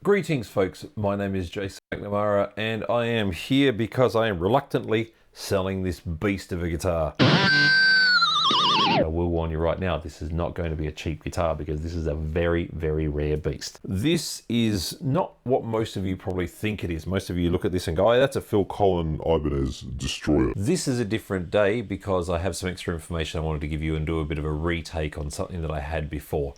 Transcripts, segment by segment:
Greetings folks, my name is Jason McNamara and I am here because I am reluctantly selling this beast of a guitar. I will warn you right now, this is not going to be a cheap guitar because this is a very, very rare beast. This is not what most of you probably think it is. Most of you look at this and go, oh, that's a Phil Collen Ibanez Destroyer. This is a different day because I have some extra information I wanted to give you and do a bit of a retake on something that I had before.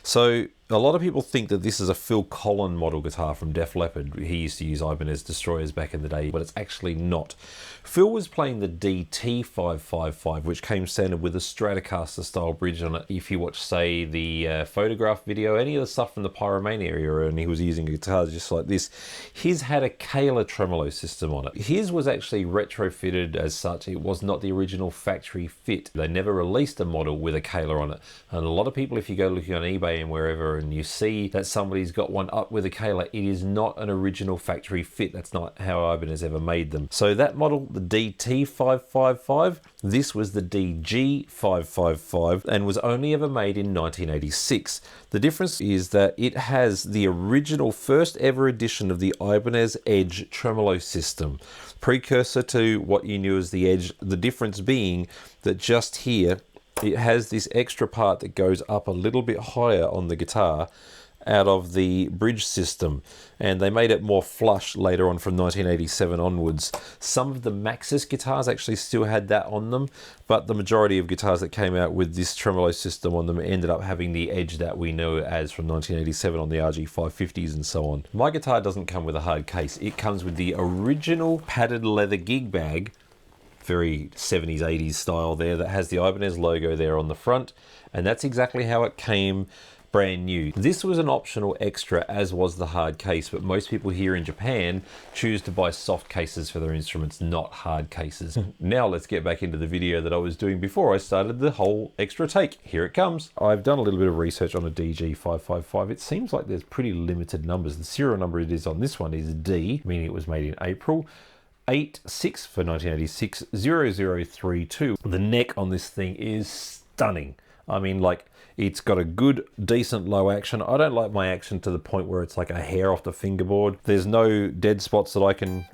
So a lot of people think that this is a Phil Collen model guitar from Def Leppard. He used to use Ibanez Destroyers back in the day, but it's actually not. Phil was playing the DT555, which came standard with a Stratocaster style bridge on it. If you watch, say, the photograph video, any of the stuff from the Pyromania era, and he was using guitars just like this, his had a Kahler tremolo system on it. His was actually retrofitted as such. It was not the original factory fit. They never released a model with a Kahler on it. And a lot of people, if you go looking on eBay and wherever, and you see that somebody's got one up with a Kahler, it is not an original factory fit. That's not how Ibanez ever made them. So that model, the DT555, this was the DG555 and was only ever made in 1986. The difference is that it has the original first ever edition of the Ibanez Edge Tremolo system, precursor to what you knew as the Edge. The difference being that just here, it has this extra part that goes up a little bit higher on the guitar out of the bridge system, and they made it more flush later on from 1987 onwards. Some of the Maxxis guitars actually still had that on them, but the majority of guitars that came out with this tremolo system on them ended up having the edge that we know as from 1987 on the RG550s and so on. My guitar doesn't come with a hard case. It comes with the original padded leather gig bag, very 70s 80s style there, that has the Ibanez logo there on the front, and that's exactly how it came brand new. This was an optional extra, as was the hard case, but most people here in Japan choose to buy soft cases for their instruments, not hard cases. Now let's get back into the video that I was doing before I started the whole extra take. Here it comes. I've done a little bit of research on a DG555. It seems like there's pretty limited numbers. The serial number it is on this one is D, meaning it was made in April. 86 for 1986, 0032. The neck on this thing is stunning. I mean, like, it's got a good, decent low action. I don't like my action to the point where it's like a hair off the fingerboard. There's no dead spots that I can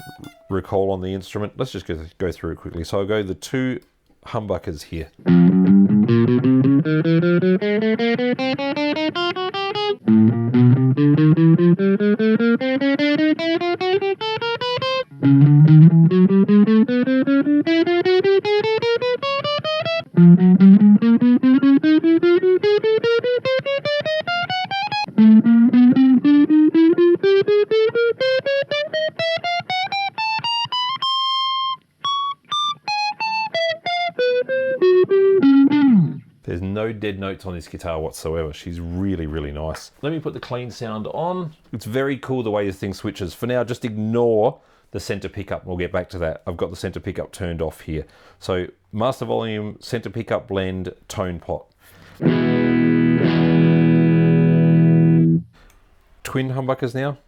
recall on the instrument. Let's just go through it quickly. So I'll go the two humbuckers here. There's no dead notes on this guitar whatsoever. She's really, really nice. Let me put the clean sound on. It's very cool the way this thing switches. For now, just ignore the center pickup. We'll get back to that. I've got the center pickup turned off here. So master volume, center pickup blend, tone pot. Twin humbuckers now.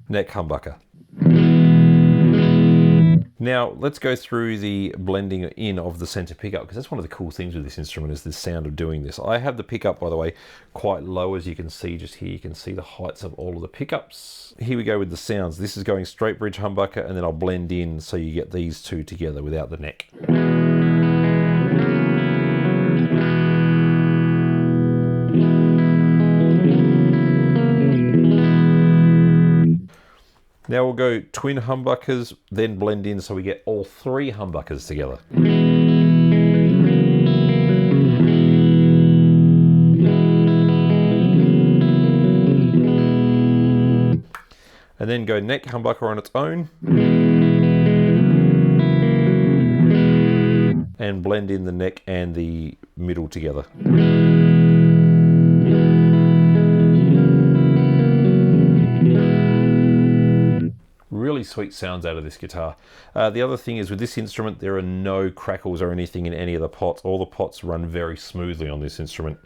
Neck humbucker. Now let's go through the blending in of the center pickup, because that's one of the cool things with this instrument, is the sound of doing this. I have the pickup, by the way, quite low, as you can see just here. You can see the heights of all of the pickups. Here we go with the sounds. This is going straight bridge humbucker, and then I'll blend in so you get these two together without the neck. Now we'll go twin humbuckers, then blend in so we get all three humbuckers together. And then go neck humbucker on its own. And blend in the neck and the middle together. Really sweet sounds out of this guitar. The other thing is, with this instrument, there are no crackles or anything in any of the pots. All the pots run very smoothly on this instrument.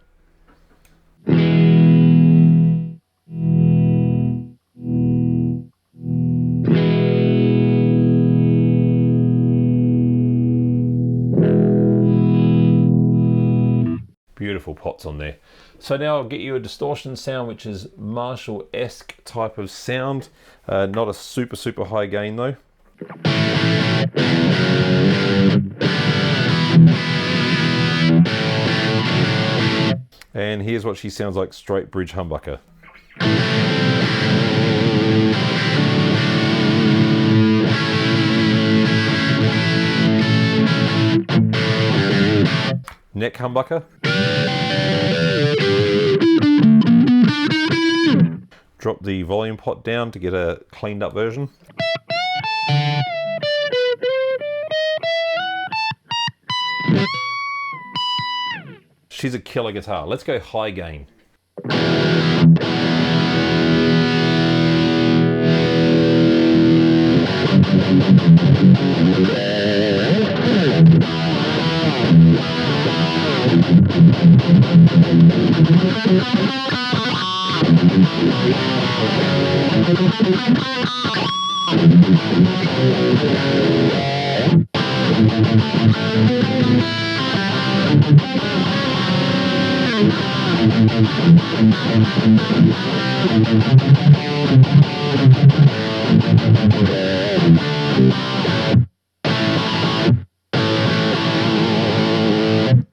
beautiful pots on there. So now I'll get you a distortion sound, which is Marshall-esque type of sound. Not a super high gain though. And here's what she sounds like straight bridge humbucker. Neck humbucker. Drop the volume pot down to get a cleaned up version. She's a killer guitar. Let's go high gain.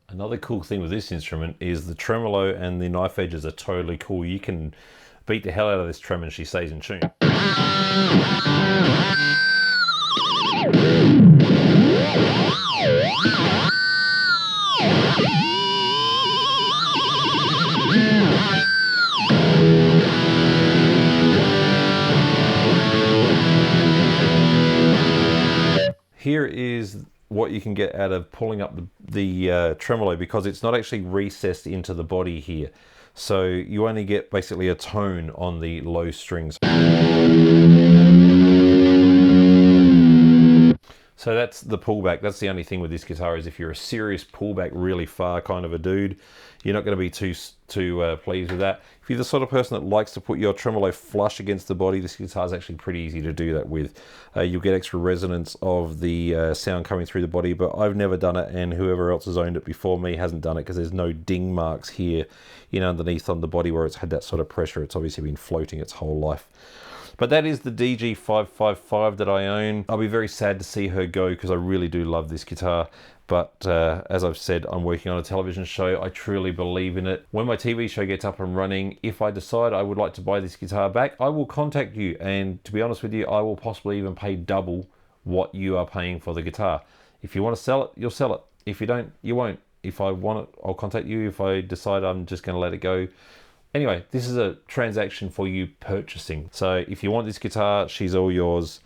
Another cool thing with this instrument is the tremolo and the knife edges are totally cool. You can beat the hell out of this trem and she stays in tune. Here is what you can get out of pulling up the tremolo, because it's not actually recessed into the body here. So you only get basically a tone on the low strings. So that's the pullback. That's the only thing with this guitar, is if you're a serious pullback really far kind of a dude, you're not going to be too pleased with that. If you're the sort of person that likes to put your tremolo flush against the body, this guitar is actually pretty easy to do that with. You'll get extra resonance of the sound coming through the body, but I've never done it, and whoever else has owned it before me hasn't done it, because there's no ding marks here, underneath on the body where it's had that sort of pressure. It's obviously been floating its whole life. But that is the DG555 that I own. I'll be very sad to see her go, because I really do love this guitar. But as I've said, I'm working on a television show. I truly believe in it. When my TV show gets up and running, if I decide I would like to buy this guitar back, I will contact you. And to be honest with you, I will possibly even pay double what you are paying for the guitar. If you want to sell it, you'll sell it. If you don't, you won't. If I want it, I'll contact you. If I decide I'm just going to let it go. Anyway, this is a transaction for you purchasing. So if you want this guitar, she's all yours.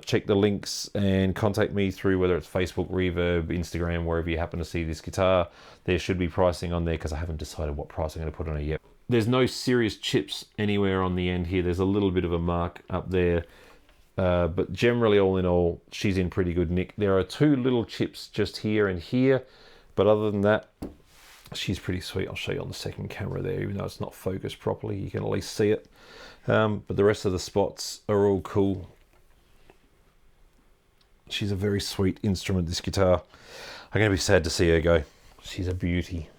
Check the links and contact me through whether it's Facebook, Reverb, Instagram, wherever you happen to see this guitar. There should be pricing on there, because I haven't decided what price I'm going to put on it yet. There's no serious chips anywhere on the end here. There's a little bit of a mark up there. But generally, all in all, she's in pretty good nick. There are two little chips just here and here. But other than that, she's pretty sweet. I'll show you on the second camera there, even though it's not focused properly, you can at least see it. But the rest of the spots are all cool. She's a very sweet instrument, this guitar. I'm going to be sad to see her go. She's a beauty.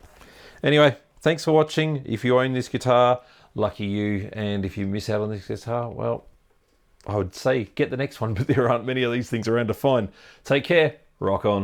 Anyway, thanks for watching. If you own this guitar, lucky you. And if you miss out on this guitar, well, I would say get the next one, but there aren't many of these things around to find. Take care. Rock on.